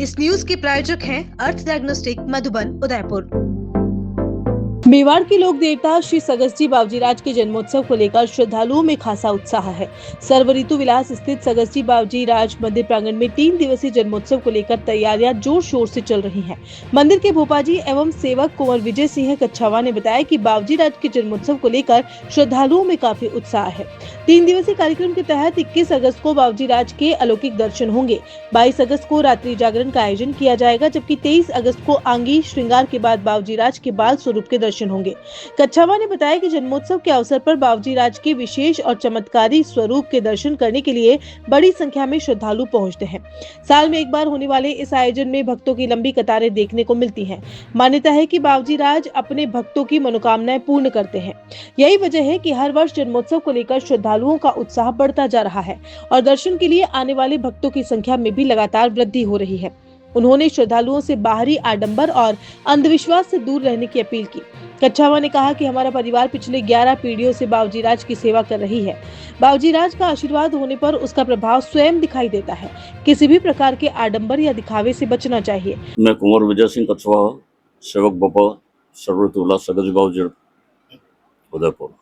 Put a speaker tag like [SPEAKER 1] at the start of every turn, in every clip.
[SPEAKER 1] इस न्यूज के प्रायोजक हैं अर्थ डायग्नोस्टिक मधुबन उदयपुर।
[SPEAKER 2] मेवाड़ के लोक देवता श्री सगस्ती बावजीराज के जन्मोत्सव को लेकर श्रद्धालुओं में खासा उत्साह है। सर्व ऋतु विलास स्थित सगस्ती बावजीराज मंदिर प्रांगण में 3 दिवसीय जन्मोत्सव को लेकर तैयारियां जोर शोर से चल रही हैं। मंदिर के भोपाजी एवं सेवक कुंवर विजय सिंह कच्छावा ने बताया कि बावजीराज के जन्मोत्सव को लेकर श्रद्धालुओं में काफी उत्साह है। 3 दिवसीय कार्यक्रम के तहत 21 अगस्त को बावजीराज के अलौकिक दर्शन होंगे। 22 अगस्त को रात्रि जागरण का आयोजन किया जाएगा, जबकि 23 अगस्त को आंगी श्रृंगार के बाद बावजीराज के बाल स्वरूप के दर्शन होंगे। कच्छावा ने बताया कि जन्मोत्सव के अवसर पर बावजीराज के विशेष और चमत्कारी स्वरूप के दर्शन करने के लिए बड़ी संख्या में श्रद्धालु पहुंचते हैं। साल में एक बार होने वाले इस आयोजन में भक्तों की लंबी कतारें देखने को मिलती हैं। मान्यता है कि बावजीराज अपने भक्तों की मनोकामनाएं पूर्ण करते हैं। यही वजह है कि हर वर्ष जन्मोत्सव को लेकर श्रद्धालुओं का उत्साह बढ़ता जा रहा है और दर्शन के लिए आने वाले भक्तों की संख्या में भी लगातार वृद्धि हो रही है। उन्होंने श्रद्धालुओं से बाहरी आडंबर और अंधविश्वास से दूर रहने की अपील की। कच्छावा ने कहा कि हमारा परिवार पिछले 11 पीढ़ियों से बावजीराज की सेवा कर रही है। बावजीराज का आशीर्वाद होने पर उसका प्रभाव स्वयं दिखाई देता है। किसी भी प्रकार के आडंबर या दिखावे से बचना चाहिए।
[SPEAKER 3] मैं कुंवर विजय सिंह कच्छावा, सेवक बापा सर्वऋतु विलास सगस्ती बावजीराज उदयपुर।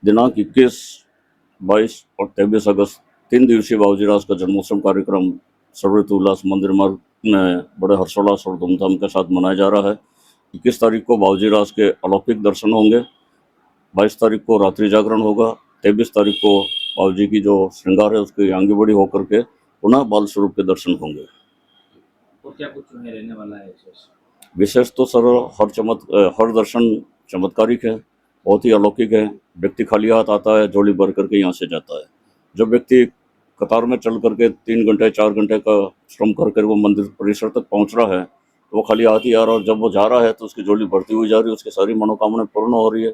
[SPEAKER 3] दिनांक 21, 22 और 23 अगस्त 3 दिवसीय बावजीराज का जन्मोत्सव कार्यक्रम सर्वऋतु विलास मंदिर मार्ग में बड़े हर्षोल्लास और धूमधाम के साथ मनाया जा रहा है। 21 तारीख को बावजीराज के अलौकिक दर्शन होंगे, 22 तारीख को रात्रि जागरण होगा, 23 तारीख को बावजी की जो श्रृंगार है उसकी आंगी बड़ी होकर के पुनः बाल स्वरूप के दर्शन होंगे।
[SPEAKER 4] तो क्या कुछ रहने वाला है
[SPEAKER 3] विशेष तो सर हर दर्शन चमत्कारिक है, बहुत ही अलौकिक है। व्यक्ति खाली हाथ आता है, झोली भर करके यहाँ से जाता है। जब व्यक्ति कतार में चल करके 3 घंटे 4 घंटे का श्रम कर वो मंदिर परिसर तक पहुँच रहा है तो वो खाली हाथ ही आ रहा है, और जब वो जा रहा है तो उसकी झोली बढ़ती हुई जा रही है, उसकी सारी मनोकामनाएं पूर्ण हो रही है।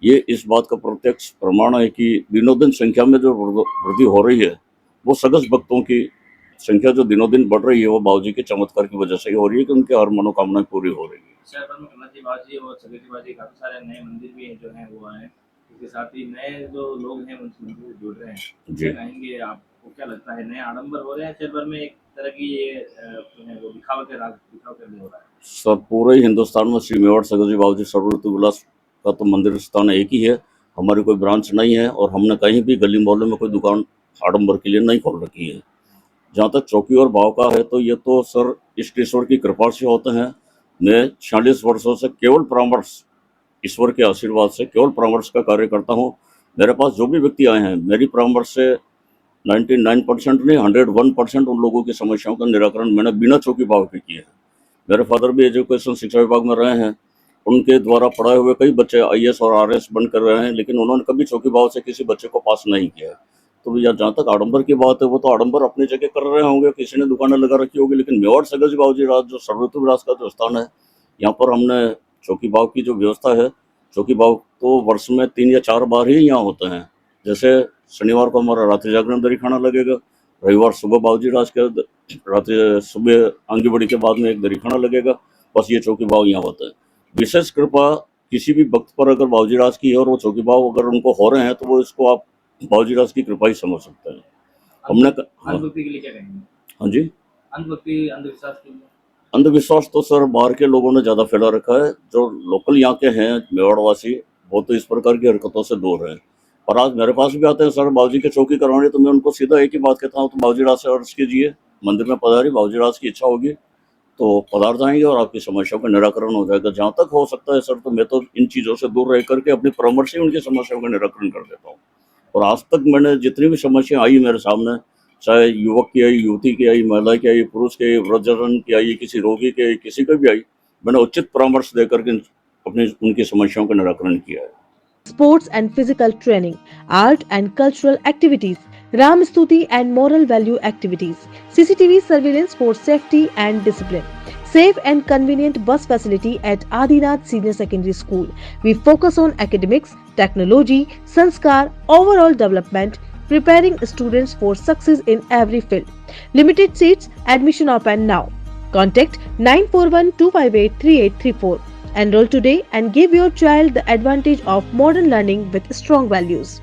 [SPEAKER 3] ये इस बात का प्रत्यक्ष प्रमाण है कि दिनों दिन संख्या में जो वृद्धि हो रही है वो सगस भक्तों की संख्या जो दिनों दिन बढ़ रही है वो बावजी के चमत्कार की वजह से ही हो रही है कि उनकी हर मनोकामनाएं पूरी हो रही है।
[SPEAKER 4] शहर में कन्हैया बाजी और सगस्ती बाजी काफी सारे नए मंदिर भी जो हैं वो हैं, इसके साथ ही नए जो लोग हैं उनसे मंदिर से जुड़ रहे हैं।
[SPEAKER 3] जी
[SPEAKER 4] कहेंगे आपको क्या लगता है, नए आडंबर हो रहे हैं शहर भर में, एक तरह की ये जो है वो दिखावा के लिए हो रहा है?
[SPEAKER 3] सर पूरे ही हिंदुस्तान में श्री मेवाड़ सगस्ती बावजी सर्वऋतु विलास का तो मंदिर स्थान एक ही है। हमारी कोई ब्रांच नहीं है और हमने कहीं भी गली मोहल्ले में कोई दुकान आडंबर के लिए नहीं खोल रखी है। जहाँ तक चौकी और भाव का है तो ये तो सर इष्ट ईश्वर की कृपा से होते हैं। मैं 46 वर्षों से केवल परामर्श, ईश्वर के आशीर्वाद से केवल परामर्श का कार्य करता हूँ। मेरे पास जो भी व्यक्ति आए हैं मेरी परामर्श से 99% नहीं 101% उन लोगों की समस्याओं का निराकरण मैंने बिना चौकी भाव के किया है। मेरे फादर भी एजुकेशन शिक्षा विभाग में रहे हैं, उनके द्वारा पढ़ाए हुए कई बच्चे IAS और RS बन कर रहे हैं, लेकिन उन्होंने कभी चौकी भाव से किसी बच्चे को पास नहीं किया है। तो भैया जहाँ तक आडंबर की बात है वो तो आडंबर अपनी जगह कर रहे होंगे, किसी ने दुकानें लगा रखी होगी, लेकिन मेवाड़ सगस्ती बावजीराज जो सर्वऋतु विलास का जो स्थान है यहाँ पर हमने चौकी भाव की जो व्यवस्था है, चौकी भाव तो वर्ष में 3 या 4 बार ही यहाँ होते हैं। जैसे शनिवार को हमारा रात्रि जागरण दरी खाना लगेगा, रविवार सुबह बावजीराज के रात्रि सुबह आंगी बड़ी के बाद में एक दरी खाना लगेगा। बस ये चौकी भाव यहाँ होता है। विशेष कृपा किसी भी भक्त पर अगर बावजीराज की है और वो चौकी भाव अगर उनको हो रहे हैं तो वो इसको आप बावजीराज की कृपा ही समझ सकते हैं। हमने
[SPEAKER 4] अंधभक्ति के लिए क्या कहेंगे?
[SPEAKER 3] हाँ जी,
[SPEAKER 4] अंधविश्वास के लिए
[SPEAKER 3] अंधविश्वास तो सर बाहर के लोगों ने ज़्यादा फैला रखा है। जो लोकल यहाँ के हैं मेवाड़वासी वो तो इस प्रकार की हरकतों से दूर हैं। और आज मेरे पास भी आते हैं, सर बावजी के चौकी करवानी, तो मैं उनको सीधा एक ही बात कहता हूँ, तो बावजीराज से अर्ज कीजिए, मंदिर में पधारी, बावजीराज की इच्छा होगी तो पधार जाएंगे और आपकी समस्याओं का निराकरण हो जाएगा। जहाँ तक हो सकता है सर तो मैं तो इन चीज़ों से दूर रह करके अपनी परामर्श से उनकी समस्याओं का निराकरण कर देता हूँ। और आज तक मैंने जितनी भी समस्या आई मेरे सामने, चाहे युवक की आई, युवती की आई, महिला की आई, पुरुष की आई, वृद्धजन की आई, किसी रोगी की आई, किसी की भी आई, मैंने उचित परामर्श देकर के अपनी उनकी समस्याओं का निराकरण किया है।
[SPEAKER 2] Sports and physical training, art and cultural activities, Ram Stuti and moral value activities, CCTV surveillance for safety and discipline, safe and convenient bus facility at Adinath Senior Secondary School. We focus on academics, technology, sanskar, overall development, preparing students for success in every field. Limited seats, admission open now. Contact 9412583834. Enroll today and give your child the advantage of modern learning with strong values.